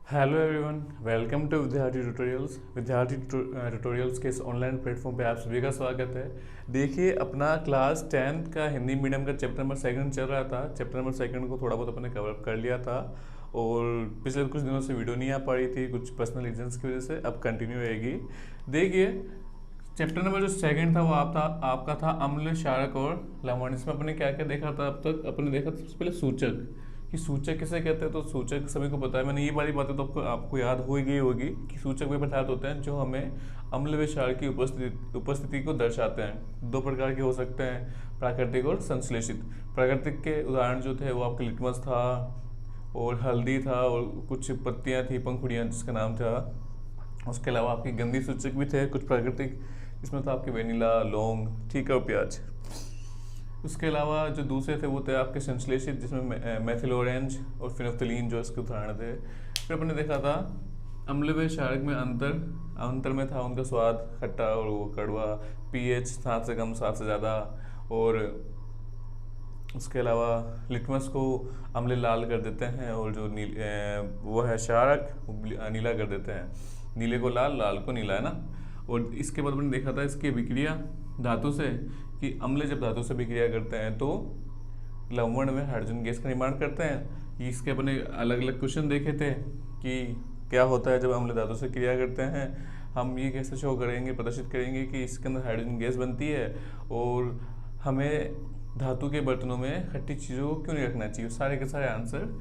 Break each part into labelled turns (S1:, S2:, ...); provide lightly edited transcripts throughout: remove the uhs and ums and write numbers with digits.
S1: Hello everyone, welcome to विद्यार्थी tutorials. विद्यार्थी tutorials के इस ऑनलाइन प्लेटफॉर्म पे आप सभी का स्वागत है। देखिए, अपना क्लास 10th का हिंदी मीडियम का चैप्टर नंबर सेकंड चल रहा था। चैप्टर नंबर सेकंड को थोड़ा बहुत अपने कवर अप कर लिया था और पिछले कुछ दिनों से वीडियो नहीं आ पा रही थी, कुछ पर्सनल रीजंस की वजह से। अब कंटिन्यू रहेगी। देखिए, चैप्टर नंबर जो सेकंड था वो आपका था अम्ल, क्षारक और लवण। इसमें अपने क्या क्या देखा था? अब तक अपने देखा था सबसे पहले सूचक, कि सूचक किसे कहते हैं। तो सूचक सभी को पता है, मैंने ये वाली बातें तो आपको याद हो ही गई होगी कि सूचक वे पदार्थ होते हैं जो हमें अम्ल व क्षार की उपस्थिति को दर्शाते हैं। दो प्रकार के हो सकते हैं, प्राकृतिक और संश्लेषित। प्राकृतिक के उदाहरण जो थे वो आपके लिटमस था और हल्दी था और कुछ पत्तियां थी, पंखुड़ियाँ जिसका नाम था। उसके अलावा आपके गंधी सूचक भी थे कुछ प्राकृतिक, इसमें था आपके वेनिला, लौंग, ठीक है, और प्याज। उसके अलावा जो दूसरे थे वो थे आपके संश्लेषित, जिसमें मेथिल ऑरेंज और फिनोफ्थलीन जो इसके उदाहरण थे। फिर अपने देखा था अम्ल व क्षारक में अंतर। अंतर में था उनका स्वाद, खट्टा और वो कड़वा, पीएच 7 से कम 7 से ज़्यादा। और उसके अलावा लिटमस को अम्ल लाल कर देते हैं और जो वो है क्षारक, वो नीला कर देते हैं। नीले को लाल, लाल को नीला, है ना। और इसके बाद मैंने देखा था इसकी अभिक्रिया धातु से, कि अम्ल जब धातु से अभिक्रिया करते हैं तो लवण में हाइड्रोजन गैस का निर्माण करते हैं। इसके अपने अलग अलग क्वेश्चन देखे थे कि क्या होता है जब अम्ल धातु से क्रिया करते हैं। हम ये कैसे शो करेंगे, प्रदर्शित करेंगे कि इसके अंदर हाइड्रोजन गैस बनती है और हमें धातु के बर्तनों में खट्टी चीज़ों को क्यों नहीं रखना चाहिए। सारे के सारे आंसर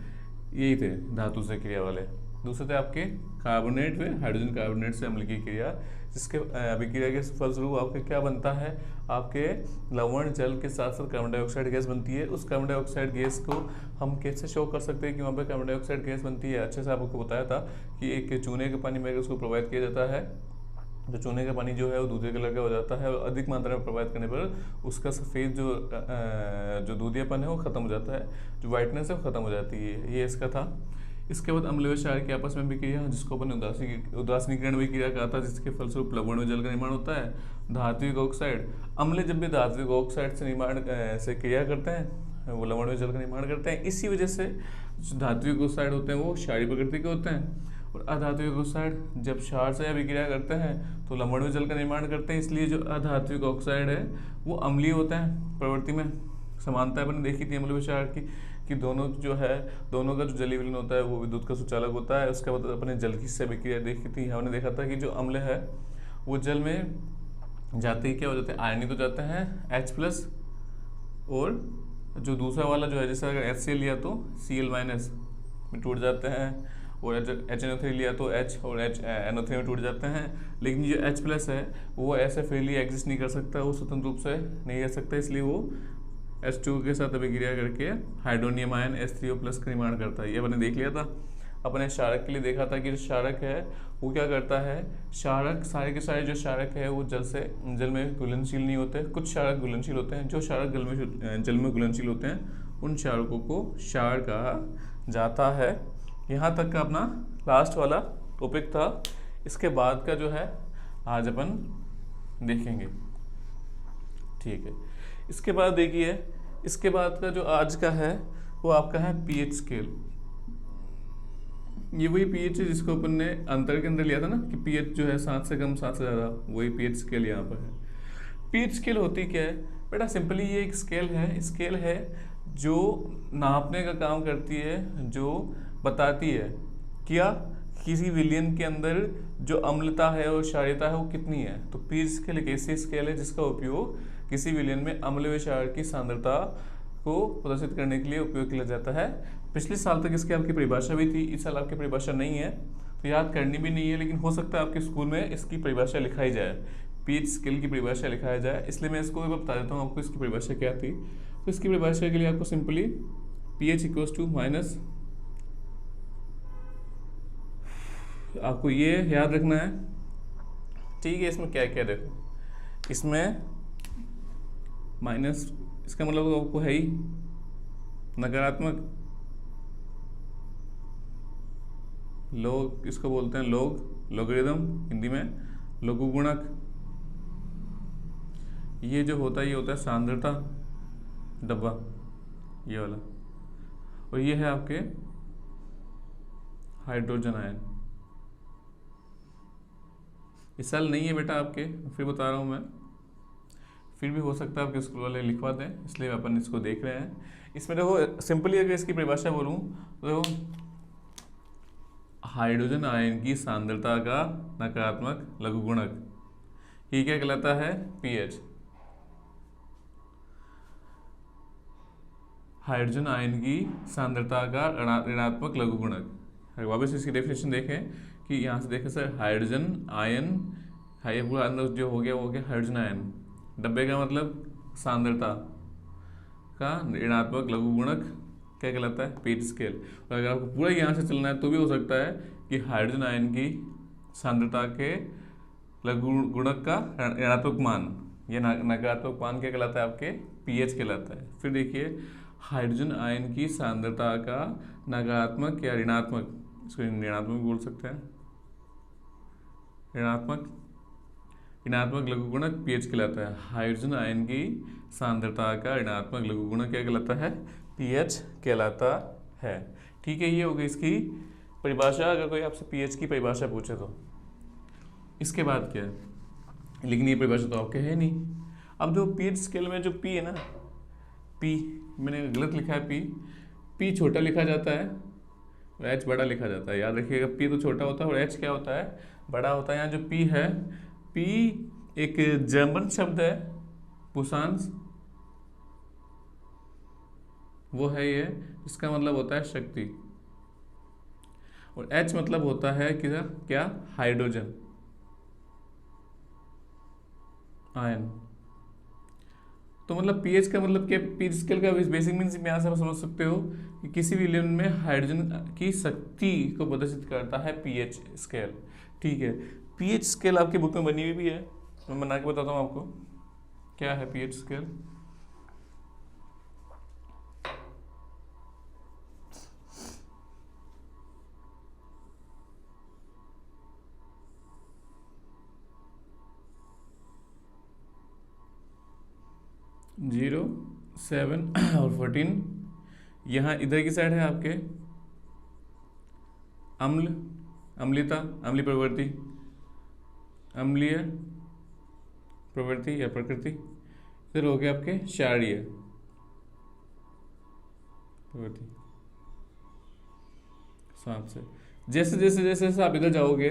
S1: यही थे धातु से क्रिया वाले। दूसरे थे आपके कार्बोनेट व हाइड्रोजन कार्बोनेट से अम्ल की क्रिया, जिसके अभिक्रिया के फलस्वरूप आपके क्या बनता है, आपके लवण जल के साथ साथ कार्बन डाइऑक्साइड गैस बनती है। उस कार्बन डाइऑक्साइड गैस को हम कैसे शो कर सकते हैं कि वहाँ पे कार्बन डाइऑक्साइड गैस बनती है। अच्छे से आपको बताया था कि एक चूने के पानी में अगर उसको प्रोवाइड किया जाता है तो चूने का पानी जो है वो दूधिया कलर का हो जाता है, और अधिक मात्रा में प्रोवाइड करने पर उसका सफ़ेद जो दूधियापन है वो ख़त्म हो जाता है, जो वाइटनेस है वो ख़त्म हो जाती है। ये इसका था। इसके बाद अम्ल व क्षार की आपस में विक्रिया, जिसको अपन उदासीनीकरण विक्रिया कहा था, जिसके फलस्वरूप लवण व जल का निर्माण होता है। धात्विक ऑक्साइड, अम्ल जब भी धात्विक ऑक्साइड से निर्माण से क्रिया करते हैं वो लवण व जल का निर्माण करते हैं। इसी वजह से जो धात्विक ऑक्साइड होते हैं वो क्षारीय प्रकृति के होते हैं, और अधात्विक ऑक्साइड जब क्षार से अभिक्रिया करते हैं तो लवण व जल का निर्माण करते हैं। इसलिए जो अधात्विक ऑक्साइड है वो अम्लीय होता है प्रवृत्ति में। समानता अपने देखी थी अम्ल व क्षार की, कि दोनों जो है, दोनों का जो जलीय विलयन होता है वो विद्युत का सुचालक होता है। उसके बाद अपने जल की से अभिक्रिया देखी थी, हमने देखा था कि जो अम्ल है वो जल में जाते ही क्या हो जाते हैं, आयनित हो जाते हैं H+, और जो दूसरा वाला जो है, जैसे अगर HCl लिया तो Cl- में टूट जाते हैं, और HNO3 लिया तो H और NO3 में टूट जाते हैं। लेकिन जो H+ है वो ऐसे फ्रीली एग्जिस्ट नहीं कर सकता, वो स्वतंत्र रूप से नहीं रह सकता, इसलिए वो H2 के साथ अभिक्रिया करके हाइड्रोनियम आयन H3O+ का निर्माण करता है। ये अपने देख लिया था। अपने क्षारक के लिए देखा था कि जो क्षारक है वो क्या करता है। क्षारक, सारे के सारे जो क्षारक है वो जल में घुलनशील नहीं होते। कुछ क्षारक घुलनशील होते हैं। जो क्षारक जल में घुलनशील होते हैं उन क्षारकों को क्षार कहा जाता है। यहाँ तक का अपना लास्ट वाला टॉपिक था। इसके बाद का जो है आज अपन देखेंगे, ठीक है। इसके बाद देखिए, इसके बाद का जो आज का है वो आपका है पीएच स्केल। ये वही पीएच है जिसको अपन ने अंतर के अंदर लिया था ना, कि पीएच जो है 7 से कम 7 से ज़्यादा, वही पीएच स्केल यहाँ पर है। पीएच स्केल होती क्या है बेटा? सिंपली ये एक स्केल है जो नापने का काम करती है, जो बताती है क्या किसी विलयन के अंदर जो अम्लता है और क्षारीयता है वो कितनी है। तो पीएच स्केल एक ऐसी स्केल है जिसका उपयोग किसी विलयन में अम्ल व क्षार की सांद्रता को प्रदर्शित करने के लिए उपयोग किया जाता है। पिछले साल तक इसकी आपकी परिभाषा भी थी, इस साल आपकी परिभाषा नहीं है तो याद करनी भी नहीं है, लेकिन हो सकता है आपके स्कूल में इसकी परिभाषा लिखाई जाए, पीएच स्केल की परिभाषा लिखाया जाए। इसलिए मैं इसको बता देता हूँ आपको इसकी परिभाषा क्या थी। तो इसकी परिभाषा के लिए आपको simply pH equals to minus, आपको ये याद रखना है, ठीक है। इसमें क्या क्या देखो, इसमें माइनस, इसका मतलब आपको है ही नकारात्मक, लोग इसको बोलते हैं लोगरिदम हिंदी में, लघुगुणक। ये जो होता है ये होता है सांद्रता, डब्बा ये वाला, और ये है आपके हाइड्रोजन आयन। इस साल नहीं है बेटा आपके, फिर बता रहा हूँ मैं, फिर भी हो सकता है आपके स्कूल वाले लिखवा दें, इसलिए अपन इसको देख रहे हैं। इसमें देखो सिंपली अगर इसकी परिभाषा बोलूँ तो देखो, हाइड्रोजन आयन की सांद्रता का नकारात्मक लघुगुणक, ये क्या कहलाता है? पीएच। हाइड्रोजन आयन की सांद्रता का ऋणात्मक लघुगुणक। वापस इसकी डेफिनेशन देखें कि यहाँ से देखें सर, हाइड्रोजन आयन, पूरा अंदर जो हो गया हाइड्रोजन आयन, डब्बे का मतलब सांद्रता का ऋणात्मक लघुगुणक क्या कहलाता है? पीट स्केल। और अगर आपको पूरा यहाँ से चलना है तो भी हो सकता है कि हाइड्रोजन आयन की सांद्रता के लघुगुणक का ऋणात्मक मान या नकारात्मक मान क्या कहलाता है? आपके पीएच कहलाता है। फिर देखिए, हाइड्रोजन आयन की सांद्रता का नकारात्मक या ऋणात्मक, इसको ऋणात्मक बोल सकते हैं, ऋणात्मक लघुगुणक पीएच कहलाता है। हाइड्रोजन आयन की सांद्रता का ऋणात्मक लघुगुणक क्या कहलाता है? पीएच कहलाता है। ठीक है, ये हो गई इसकी परिभाषा, अगर कोई आपसे पीएच की परिभाषा पूछे तो। इसके बाद क्या है, लेकिन ये परिभाषा तो आपके है नहीं। अब जो पीएच स्केल में जो पी है ना, पी मैंने गलत लिखा है, पी छोटा लिखा जाता है और एच बड़ा लिखा जाता है। याद रखिएगा, पी तो छोटा होता है और एच क्या होता है? बड़ा होता है। यहाँ जो पी है, पी एक जर्मन शब्द है, पुसांस, वो है ये, इसका मतलब होता है शक्ति। और एच मतलब होता है क्या? Hydrogen ion. तो मतलब पीएच का मतलब क्या? पीएच स्केल का बेसिक मीन्स यहाँ से आप समझ सकते हो कि किसी भी एलिमेंट में हाइड्रोजन की शक्ति को प्रदर्शित करता है पीएच स्केल। ठीक है, पीएच स्केल आपकी बुक में बनी हुई भी है, मैं बना के बताता हूँ आपको क्या है पीएच स्केल। जीरो, 7 और 14, यहाँ इधर की साइड है आपके अम्ल, अम्लिता, अम्लीय प्रवृत्ति, अम्लीय प्रवृत्ति या प्रकृति। इधर हो गया आपके क्षारीय प्रवृत्ति। 7 से जैसे जैसे जैसे जैसे आप इधर जाओगे,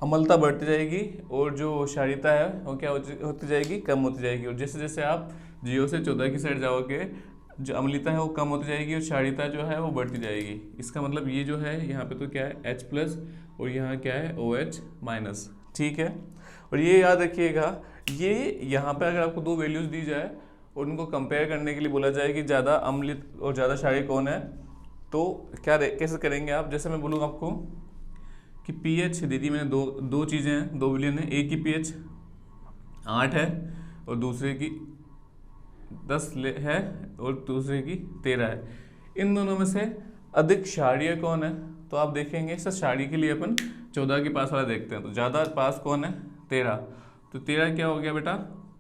S1: अम्लता बढ़ती जाएगी और जो क्षारीयता है वो क्या होती जाएगी? कम होती जाएगी। और जैसे जैसे आप 0 से 14 की साइड जाओगे, जो अम्लता है वो कम होती जाएगी और क्षारीयता जो है वो बढ़ती जाएगी। इसका मतलब ये जो है यहाँ पे तो क्या है? H+ और यहाँ क्या है? OH-। ठीक है, और ये याद रखिएगा, ये यहाँ पे अगर आपको दो वैल्यूज दी जाए और उनको कंपेयर करने के लिए बोला जाए कि ज़्यादा अम्लित और ज़्यादा क्षारीय कौन है, तो कैसे करेंगे आप? जैसे मैं बोलूँ आपको कि पीएच दीदी, मैंने दो चीज़ें हैं, दो विलयन है, एक की पीएच 8 है और दूसरे की 10 है और दूसरे की 13 है। इन दोनों में से अधिक क्षारीय कौन है? तो आप देखेंगे सर, क्षारीय के लिए अपन 14 के पास वाला देखते हैं, तो ज़्यादा पास कौन है? 13। तो 13 क्या हो गया बेटा?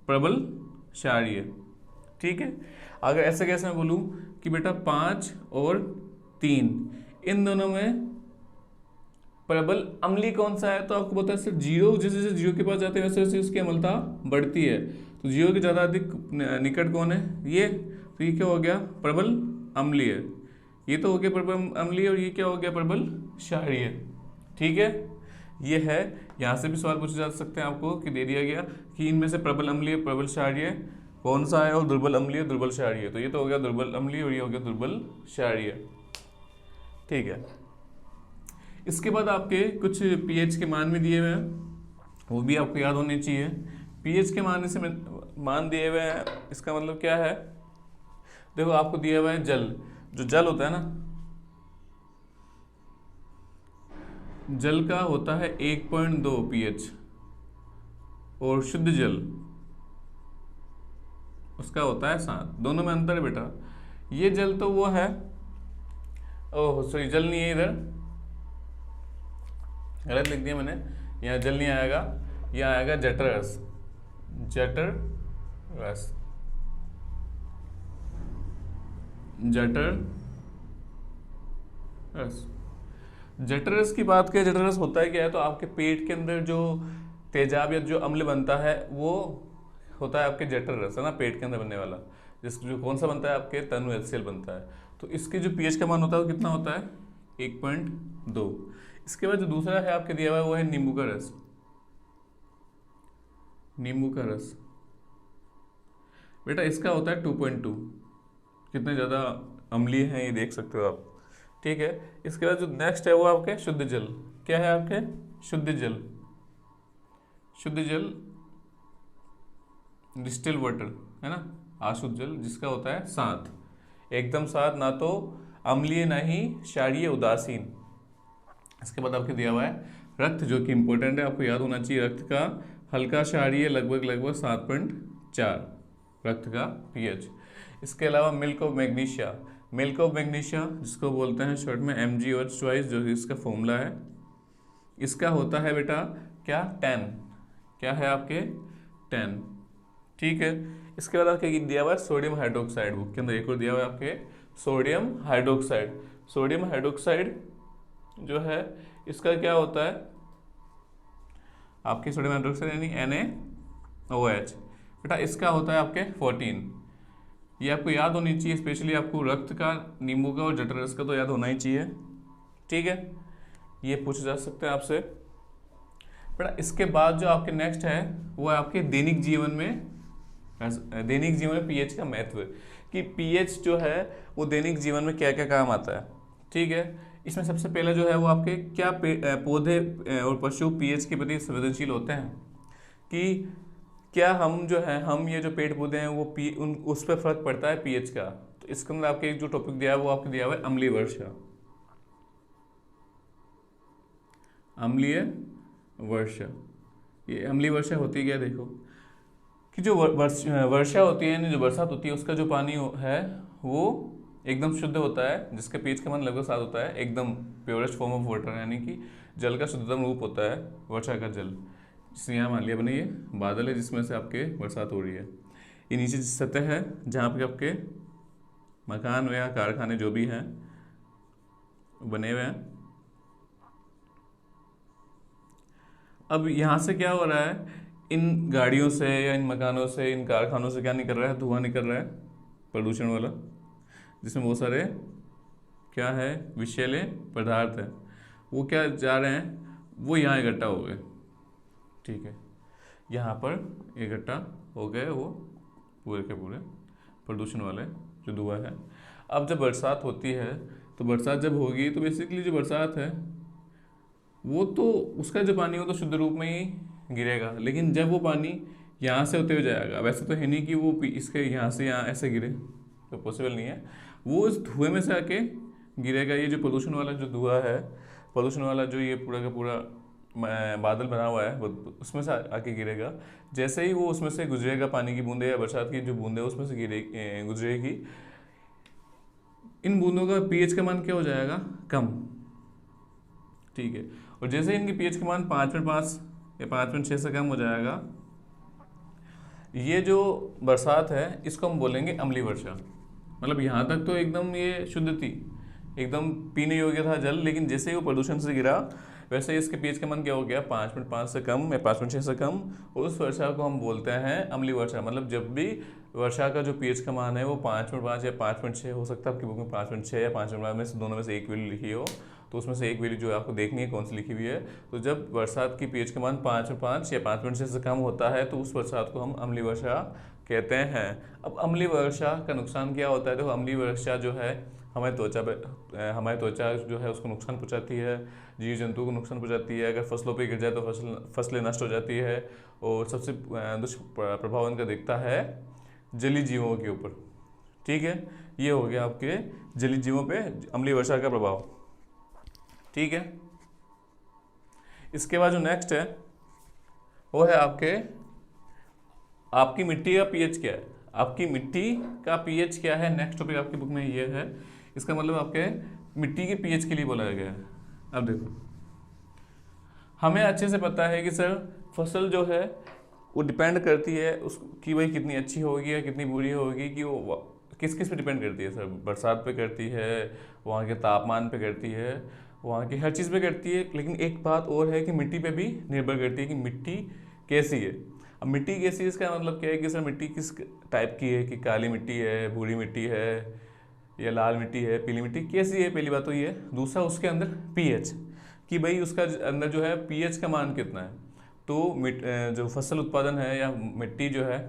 S1: प्रबल क्षारीय। ठीक है, अगर ऐसे कैसे मैं बोलूँ कि बेटा 5 और 3, इन दोनों में प्रबल अम्लीय कौन सा है? तो आपको पता है सर, 0, जैसे जैसे 0 के पास जाते हैं वैसे वैसे उसकी अम्लता बढ़ती है। तो 0 के ज़्यादा अधिक निकट कौन है? ये। तो ये क्या हो गया? प्रबल अम्लीय। ये तो हो गया प्रबल अम्लीय और ये क्या हो गया? प्रबल क्षारीय। ठीक है, ये है। यहाँ से भी सवाल पूछे जा सकते हैं आपको कि दे दिया गया कि इनमें से प्रबल अम्लीय प्रबल क्षारीय कौन सा है और दुर्बल अम्लीय दुर्बल क्षारीय। तो ये तो हो गया दुर्बल अम्लीय और ये हो गया दुर्बल क्षारीय। ठीक है, इसके बाद आपके कुछ पीएच के मान भी दिए हुए हैं, वो भी आपको याद होने चाहिए। पीएच के मान दिए हुए हैं, इसका मतलब क्या है? देखो, आपको दिया हुआ है जल, जो जल होता है ना, जल का होता है 1.2 पीएच और शुद्ध जल उसका होता है 7। दोनों में अंतर है बेटा। ये जल तो वो है, ओह सॉरी, जल नहीं है, इधर गलत लिख दिया मैंने, यहाँ जल नहीं आएगा, यहाँ आएगा जठर रस। जठर रस, जठर रस। जठररस की बात करें, जठररस होता है क्या है, तो आपके पेट के अंदर जो तेजाब या जो अम्ल बनता है वो होता है आपके जठररस, है ना, पेट के अंदर बनने वाला। जिस जो कौन सा बनता है, आपके तनु HCl बनता है। तो इसके जो पीएच का मान होता है वो कितना होता है, 1.2। इसके बाद जो दूसरा है आपके दिया हुआ है वो है नींबू का रस। नींबू का रस बेटा इसका होता है 2.2। कितने ज़्यादा अम्लीय हैं ये देख सकते हो आप। ठीक है, इसके बाद जो नेक्स्ट है वो आपके शुद्ध जल। क्या है आपके, शुद्ध जल। शुद्ध जल डिस्टिल वाटर, है ना, अशुद्ध जल जिसका होता है 7, एकदम 7, ना तो अम्लीय ना ही क्षारीय उदासीन। इसके बाद आपके दिया हुआ है रक्त, जो कि इंपॉर्टेंट है, आपको याद होना चाहिए। रक्त का हल्का क्षारीय लगभग 7.4 रक्त का पीएच। इसके अलावा milk of magnesia. Milk of magnesia जिसको बोलते हैं शॉर्ट में MgOH ट्वाइस, जो इसका फॉर्मूला है, इसका होता है बेटा क्या, 10। क्या है आपके, 10। ठीक है, इसके बाद आपके दिया हुआ है सोडियम हाइड्रोक्साइड। बुक के अंदर एक और दिया हुआ है आपके सोडियम हाइड्रोक्साइड। सोडियम हाइड्रोक्साइड जो है इसका क्या होता है आपके, सोडियम हाइड्रोक्साइड यानी NaOH बेटा, इसका होता है आपके 14। ये आपको याद होनी चाहिए, स्पेशली आपको रक्त का, नींबू का और जठररस का तो याद होना ही चाहिए। ठीक है, ये पूछे जा सकते हैं आपसे बेटा। इसके बाद जो आपके नेक्स्ट है वो है आपके दैनिक जीवन में, दैनिक जीवन में पीएच का महत्व, कि पीएच जो है वो दैनिक जीवन में क्या क्या काम आता है। ठीक है, इसमें सबसे पहला जो है वो आपके क्या पौधे और पशु पीएच के प्रति संवेदनशील होते हैं, कि क्या हम जो है, हम ये जो पेड़ पौधे हैं वो उस पर फर्क पड़ता है पीएच का। तो इसके अंदर आपके जो टॉपिक दिया है वो आपके दिया हुआ है अम्लीय वर्षा। अम्लीय वर्षा, ये अम्लीय वर्षा होती है क्या, देखो कि जो वर्षा होती है यानी जो बरसात होती है उसका जो पानी है वो एकदम शुद्ध होता है, जिसका पीएच का मान लगभग 7 होता है, एकदम प्योरेस्ट फॉर्म ऑफ वाटर, यानी कि जल का शुद्धतम रूप होता है वर्षा का जल। जिसमें यहाँ मान लिया बने ये बादल है जिसमें से आपके बरसात हो रही है। ये नीचे सतह है जहाँ पे आपके मकान या कारखाने जो भी हैं बने हुए हैं। अब यहाँ से क्या हो रहा है, इन गाड़ियों से या इन मकानों से, इन कारखानों से क्या निकल रहा है, धुआं निकल रहा है प्रदूषण वाला, जिसमें बहुत सारे क्या है, विषैले पदार्थ है, वो क्या जा रहे हैं, वो यहाँ इकट्ठा हो गए। ठीक है, यहाँ पर इकट्ठा हो गए वो पूरे के पूरे प्रदूषण वाले जो धुआं है। अब जब बरसात होती है तो बरसात जब होगी तो बेसिकली जो बरसात है वो तो उसका जो पानी हो तो शुद्ध रूप में ही गिरेगा, लेकिन जब वो पानी यहाँ से होते हुए जाएगा, वैसे तो है नहीं कि वो इसके यहाँ से यहाँ ऐसे गिरे, तो पॉसिबल नहीं है, वो इस धुएं में से आके गिरेगा। ये जो प्रदूषण वाला जो धुआं है, प्रदूषण वाला जो ये पूरा का पूरा बादल बना हुआ है वो उसमें से आके गिरेगा। जैसे ही वो उसमें से गुजरेगा, पानी की बूंदे या बरसात की जो बूंदे उसमें से गुजरेगी, इन बूंदों का पीएच का मान क्या हो जाएगा, कम। ठीक है, और जैसे इनकी पीएच का मान 5.5 या 5.6 से कम हो जाएगा, ये जो बरसात है इसको हम बोलेंगे अम्लीय वर्षा। मतलब यहाँ तक तो एकदम ये शुद्ध थी, एकदम पीने योग्य था जल, लेकिन जैसे ही वो प्रदूषण से गिरा वैसे ही इसके पीएच का मान क्या हो गया, 5.5 से कम या 5.6 से कम। उस वर्षा को हम बोलते हैं अम्लीय वर्षा। मतलब जब भी वर्षा का जो पीएच का मान है वो 5.5 या 5.6 हो सकता है, आपकी बुक में 5.6 या 5.5 में से दोनों में से एक वैल्यू लिखी हो, तो उसमें से एक वैल्यू जो आपको देखनी है कौन सी लिखी हुई है। तो जब बरसात की पीएच का मान 5.5 या 5.6 से कम होता है तो उस बरसात को हम अम्लीय वर्षा कहते हैं। अब अम्लीय वर्षा का नुकसान क्या होता है, तो अम्लीय वर्षा जो है हमारी त्वचा जो है उसको नुकसान पहुंचाती है, जीव जंतु को नुकसान पहुंचाती है। अगर फसलों पे गिर जाए तो फसलें नष्ट हो जाती है, और सबसे दुष्प्रभाव इनका दिखता है जलीय जीवों के ऊपर। ठीक है, ये हो गया आपके जलीय जीवों पे अम्लीय वर्षा का प्रभाव। ठीक है, इसके बाद जो नेक्स्ट है वो है आपकी मिट्टी का पीएच क्या है। आपकी मिट्टी का पीएच क्या है, नेक्स्ट टॉपिक आपकी बुक में ये है। इसका मतलब आपके मिट्टी के पीएच के लिए बोला गया है। अब देखो, हमें अच्छे से पता है कि सर फसल जो है वो डिपेंड करती है उसकी वही कितनी अच्छी होगी या कितनी बुरी होगी, कि वो किस किस पे डिपेंड करती है सर। बरसात पे करती है, वहाँ के तापमान पे करती है, वहाँ की हर चीज़ पे करती है, लेकिन एक बात और है कि मिट्टी पे भी निर्भर करती है कि मिट्टी कैसी है। अब मिट्टी कैसी है इसका मतलब क्या है कि सर मिट्टी किस टाइप की है, कि काली मिट्टी है, भूरी मिट्टी है, या लाल मिट्टी है, पीली मिट्टी कैसी है, पहली बात तो ये है। दूसरा उसके अंदर पीएच, कि भाई उसका अंदर जो है पीएच का मान कितना है। तो जो फसल उत्पादन है या मिट्टी जो है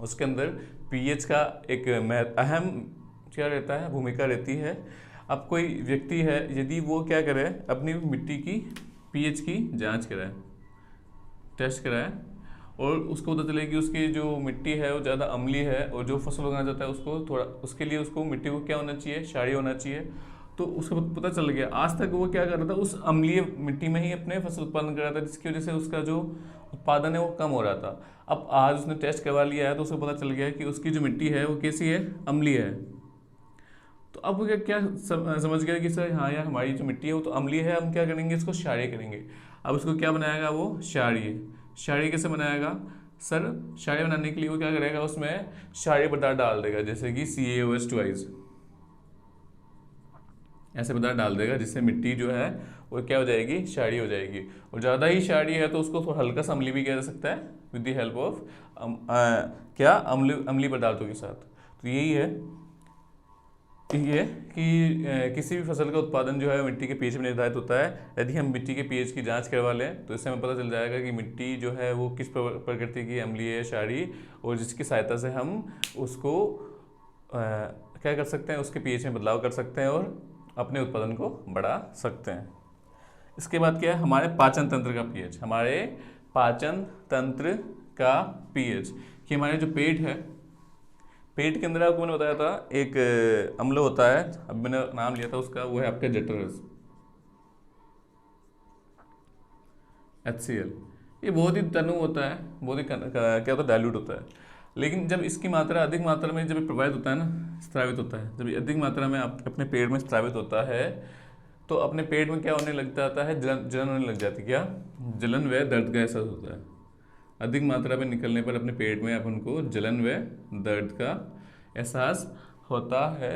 S1: उसके अंदर पीएच का एक अहम क्या रहता है, भूमिका रहती है। अब कोई व्यक्ति है, यदि वो क्या करे, अपनी मिट्टी की पीएच की जांच कराए, टेस्ट कराए, और उसको पता चले कि उसकी जो मिट्टी है वो ज़्यादा अम्लीय है, और जो फसल उगाना चाहता है उसको थोड़ा, उसके लिए उसको मिट्टी को क्या होना चाहिए, क्षारीय होना चाहिए। तो उसको पता चल गया। आज तक वो क्या कर रहा था, उस अम्लीय मिट्टी में ही अपने फसल उत्पादन कर रहा था, जिसकी वजह से उसका जो उत्पादन है वो कम हो रहा था। अब आज उसने टेस्ट करवा लिया है तो उसको पता चल गया कि उसकी जो मिट्टी है वो कैसी है, अम्लीय है। तो अब वो क्या क्या समझ गया कि सर हाँ यार हमारी जो मिट्टी है वो तो अम्लीय है, हम क्या करेंगे, इसको क्षारीय करेंगे। अब उसको क्या बनाएगा वो, क्षारीय। क्षारीय कैसे बनाएगा सर, क्षारीय बनाने के लिए वो क्या करेगा, उसमें क्षारीय पदार्थ डाल देगा, जैसे कि CaOH2 ऐसे पदार्थ डाल देगा, जिससे मिट्टी जो है वो क्या हो जाएगी, क्षारीय हो जाएगी। और ज़्यादा ही क्षारीय है तो उसको थोड़ा हल्का सा अम्लीय भी किया जा सकता है विद द हेल्प ऑफ क्या अम्लीय पदार्थों के साथ। तो यही है ये कि किसी भी फसल का उत्पादन जो है मिट्टी के पीएच में निर्धारित होता है। यदि हम मिट्टी के पीएच की जांच करवा लें तो इससे हमें पता चल जाएगा कि मिट्टी जो है वो किस प्रकृति की, अम्लीय है, क्षारीय, और जिसकी सहायता से हम उसको क्या कर सकते हैं, उसके पीएच में बदलाव कर सकते हैं और अपने उत्पादन को बढ़ा सकते हैं। इसके बाद क्या है, हमारे पाचन तंत्र का पीएच। हमारे पाचन तंत्र का पीएच कि हमारे जो पेट है, पेट के अंदर आपको मैंने बताया था एक अम्ल होता है, अब मैंने नाम लिया था उसका, वो है आपका जठरस, HCl। ये बहुत ही तनु होता है, बहुत ही क्या होता है, डाइल्यूट होता है। लेकिन जब इसकी मात्रा अधिक मात्रा में जब ये प्रवाहित होता है ना, स्रावित होता है, जब ये अधिक मात्रा में आप अपने पेट में स्रावित होता है तो अपने पेट में क्या होने लग जाता है, जलन होने लग जाती है। क्या, जलन व दर्द का एहसास होता है। अधिक मात्रा में निकलने पर अपने पेट में अपन को जलन व दर्द का एहसास होता है।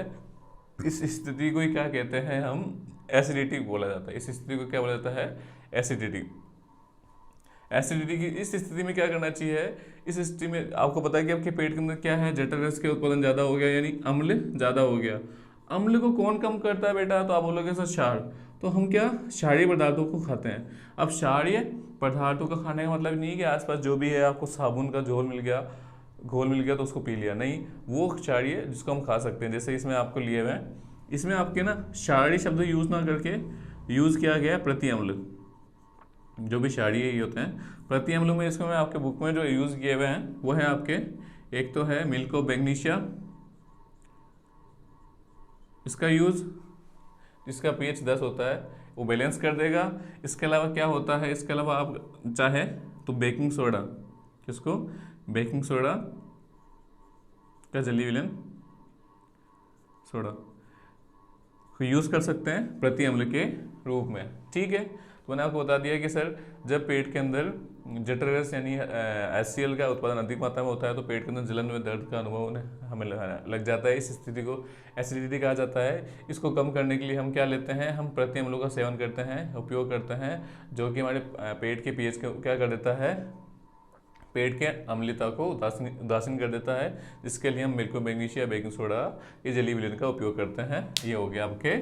S1: इस स्थिति को ही क्या कहते हैं हम, एसिडिटी बोला जाता है। इस स्थिति को क्या बोला जाता है, एसिडिटी। एसिडिटी की इस स्थिति में क्या करना चाहिए, इस स्थिति में आपको पता है कि आपके पेट के अंदर क्या है, जठररस के उत्पादन ज़्यादा हो गया, यानी अम्ल ज़्यादा हो गया। अम्ल को कौन कम करता है बेटा, तो आप बोलोगे सर क्षार। तो हम क्या, क्षारीय पदार्थों को खाते हैं। अब क्षारीय पदार्थों का खाने का मतलब नहीं है कि आसपास जो भी है आपको साबुन का घोल मिल गया तो उसको पी लिया, नहीं, वो क्षारीय जिसको हम खा सकते हैं। जैसे इसमें आपको लिए हुए हैं, इसमें आपके ना क्षारीय शब्द यूज़ ना करके यूज़ किया गया प्रति अम्ल। जो भी क्षारीय ही होते हैं प्रति अम्लों में, इसको मैं आपके बुक में जो यूज़ किए हुए हैं वो है आपके, एक तो है मिल्क ऑफ मैग्नीशिया, इसका यूज़, जिसका पीएच 10 होता है, वो बैलेंस कर देगा। इसके अलावा क्या होता है, इसके अलावा आप चाहे तो बेकिंग सोडा, किसको, बेकिंग सोडा का जली विलेन सोडा यूज़ कर सकते हैं प्रति अम्ल के रूप में। ठीक है, तो मैंने आपको बता दिया कि सर जब पेट के अंदर जठररस यानी HCl का उत्पादन अधिक मात्रा में होता है तो पेट के अंदर जलन व दर्द का अनुभव हमें लग जाता है। इस स्थिति को एसिडिटी कहा जाता है। इसको कम करने के लिए हम क्या लेते हैं, हम प्रति अम्लों का सेवन करते हैं, उपयोग करते हैं, जो कि हमारे पेट के पीएच को क्या कर देता है, पेट के अम्लता को उदासीन कर देता है, जिसके लिए हम मिल्क मैग्नीशिया, बेकिंग सोडा, ये जली विलेन का उपयोग करते हैं। ये हो गया आपके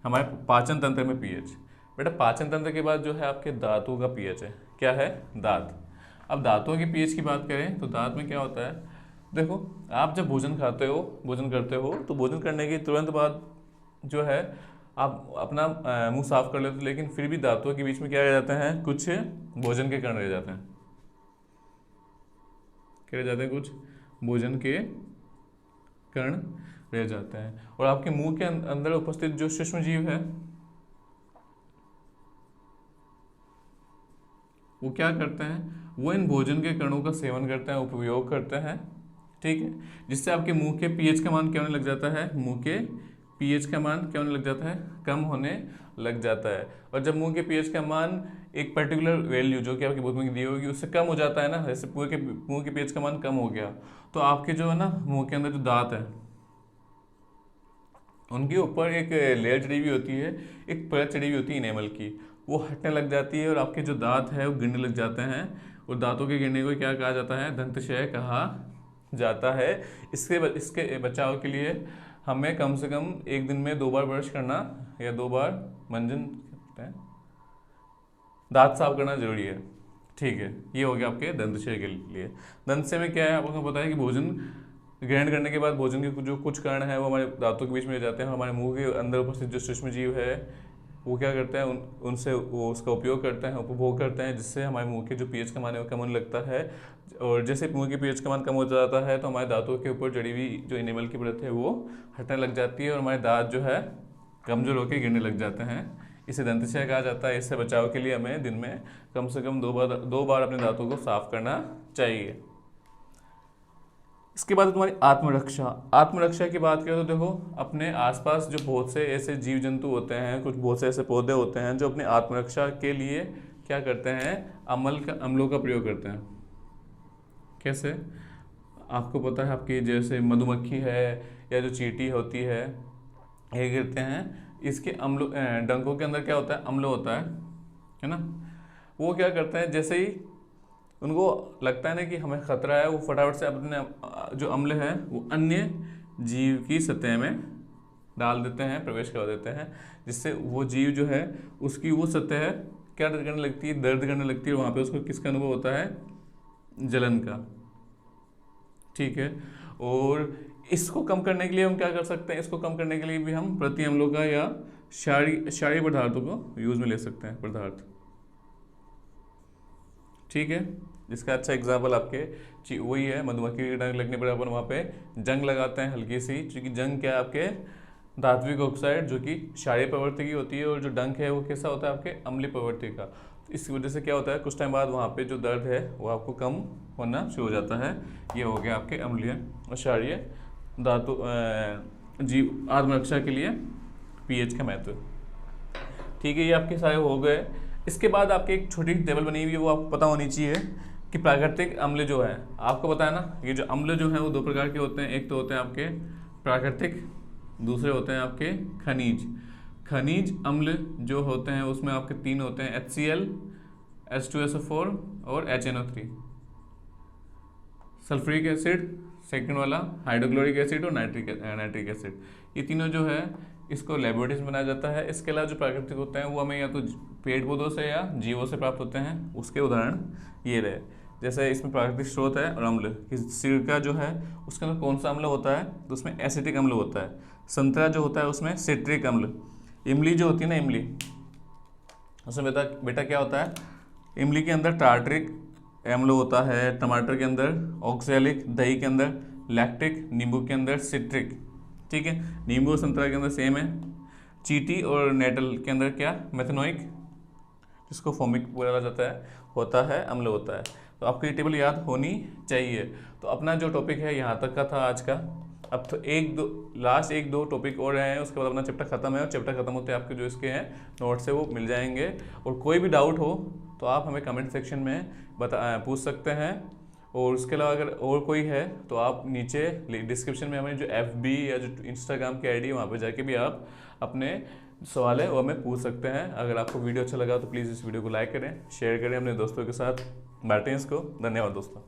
S1: हमारे पाचन तंत्र में पीएच। बेटा पाचन तंत्र के बाद जो है आपके दांतों का पीएच है, क्या है, दांत। अब दांतों के पीएच की बात करें तो दांत में क्या होता है, देखो आप जब भोजन खाते हो, भोजन करते हो, तो भोजन करने के तुरंत बाद जो है आप अपना मुंह साफ कर लेते हो, लेकिन फिर भी दांतों के बीच में क्या रह जाते हैं, कुछ भोजन के कण रह जाते हैं। क्या रह जाते हैं, कुछ भोजन के कण रह जाते हैं। और आपके मुंह के अंदर उपस्थित जो सूक्ष्म जीव है वो क्या करते हैं, वो इन भोजन के कणों का सेवन करते हैं, उपयोग करते हैं। ठीक है, जिससे आपके मुंह के पीएच का मान क्या होने लग जाता है, मुंह के पीएच का मान क्या होने लग जाता है, कम होने लग जाता है। और जब मुंह के पीएच का मान एक पर्टिकुलर वैल्यू जो कि आपकी बुक में दी होगी उससे कम हो जाता है ना, जैसे मुंह के पीएच का मान कम हो गया तो आपके जो है ना मुंह के अंदर जो दांत है उनके ऊपर एक लेयर चढ़ी हुई होती है, एक परत चढ़ी हुई होती है इनेमल की, वो हटने लग जाती है और आपके जो दांत है वो गिरने लग जाते हैं, और दांतों के गिरने को क्या कहा जाता है? दंतक्षय कहा जाता है। इसके बचाव के लिए हमें कम से कम एक दिन में 2 बार ब्रश करना या 2 बार मंजन करते हैं, दांत साफ करना जरूरी है। ठीक है, ये हो गया आपके दंतक्षय के लिए। दंतक्षय में क्या है, आपको पता है कि भोजन ग्रहण करने के बाद भोजन के जो कुछ कण है वो हमारे दांतों के बीच में रह जाते हैं, हमारे मुंह के अंदर उपस्थित जो सूक्ष्म जीव है वो क्या करते हैं, उनसे वो उसका उपयोग करते हैं, उपभोग करते हैं, जिससे हमारे मुंह के जो पीएच का मान है वो कम होने लगता है। और जैसे मुंह के पीएच का मान कम हो जाता है तो हमारे दांतों के ऊपर जड़ी हुई जो इनेमल की परत है वो हटने लग जाती है और हमारे दांत जो है कमजोर होकर गिरने लग जाते हैं। इसे दंतक्षय कहा जाता है। इससे बचाव के लिए हमें दिन में कम से कम 2 बार अपने दांतों को साफ करना चाहिए। इसके बाद तुम्हारी आत्मरक्षा। आत्मरक्षा की बात करें तो देखो, अपने आसपास जो बहुत से ऐसे जीव जंतु होते हैं, कुछ बहुत से ऐसे पौधे होते हैं जो अपनी आत्मरक्षा के लिए क्या करते हैं, अम्लों का प्रयोग करते हैं। कैसे? आपको पता है, आपकी जैसे मधुमक्खी है या जो चींटी होती है, ये गिरते हैं, इसके डंकों के अंदर क्या होता है, अम्ल होता है ना। वो क्या करते हैं, जैसे ही उनको लगता है ना कि हमें खतरा है, वो फटाफट से अपने जो अम्ल है वो अन्य जीव की सतह में डाल देते हैं, प्रवेश करवा देते हैं, जिससे वो जीव जो है उसकी वो सतह क्या करने लगती है, दर्द करने लगती है। वहाँ पे उसको किसका अनुभव होता है? जलन का। ठीक है, और इसको कम करने के लिए हम क्या कर सकते हैं? इसको कम करने के लिए भी हम प्रति अम्लों का या क्षारीय पदार्थों को यूज में ले सकते हैं, पदार्थ। ठीक है, जिसका अच्छा एग्जाम्पल आपके वही है, मधुमक्खी के डंक लगने पर अपन वहाँ पे जंग लगाते हैं हल्की सी, क्योंकि जंग क्या है, आपके धात्विक ऑक्साइड जो कि क्षारीय प्रवृत्ति की होती है, और जो डंक है वो कैसा होता है, आपके अम्लीय प्रवृत्ति का। तो इस वजह से क्या होता है, कुछ टाइम बाद वहाँ पे जो दर्द है वो आपको कम होना शुरू हो जाता है। ये हो गया आपके अम्लीय और क्षारीय धातु जीव आत्मरक्षा के लिए पीएच का महत्व। ठीक है, ये आपके सारे हो गए। इसके बाद आपके एक छोटी टेबल बनी हुई है, वो आपको पता होनी चाहिए कि प्राकृतिक अम्ल जो है, आपको पता है ना, ये जो अम्ल जो है वो 2 प्रकार के होते हैं। एक तो होते हैं आपके प्राकृतिक, दूसरे होते हैं आपके खनिज। खनिज अम्ल जो होते हैं उसमें आपके 3 होते हैं, HCl, H2SO4 और HNO3। सल्फ्यूरिक एसिड सेकंड वाला, हाइड्रोक्लोरिक एसिड और नाइट्रिक एसिड, ये तीनों जो है इसको लेबोरेटरीज में बनाया जाता है। इसके अलावा जो प्राकृतिक होते हैं वो हमें या तो पेड़ पौधों से या जीवों से प्राप्त होते हैं। उसके उदाहरण ये रहे, जैसे इसमें प्राकृतिक स्रोत है और अम्ल, सिरका जो है उसके अंदर कौन सा अम्ल होता है, तो उसमें एसिटिक अम्ल होता है। संतरा जो होता है उसमें सिट्रिक अम्ल। इमली जो होती है ना, इमली, उसमें बेटा क्या होता है, इमली के अंदर टार्ट्रिक अम्ल होता है। टमाटर के अंदर ऑक्सैलिक, दही के अंदर लैक्टिक, नींबू के अंदर सिट्रिक। ठीक है, नींबू और संतरा के अंदर सेम है। चींटी और नेटल के अंदर क्या, मेथनोइक, जिसको फोमिक बोला जाता है, होता है, अम्ल होता है। तो आपको ये टेबल याद होनी चाहिए। तो अपना जो टॉपिक है यहाँ तक का था आज का। अब तो लास्ट 1-2 टॉपिक और रहे हैं, उसके बाद अपना चैप्टर खत्म है, और चैप्टर खत्म होते हैं आपके जो इसके हैं नोट्स है वो मिल जाएंगे। और कोई भी डाउट हो तो आप हमें कमेंट सेक्शन में पूछ सकते हैं। और उसके अलावा अगर और कोई है तो आप नीचे डिस्क्रिप्शन में हमें जो FB या जो इंस्टाग्राम की ID है वहाँ पे जाके भी आप अपने सवाल है वो हमें पूछ सकते हैं। अगर आपको वीडियो अच्छा लगा तो प्लीज़ इस वीडियो को लाइक करें, शेयर करें, अपने दोस्तों के साथ बांटें इसको। धन्यवाद दोस्तों।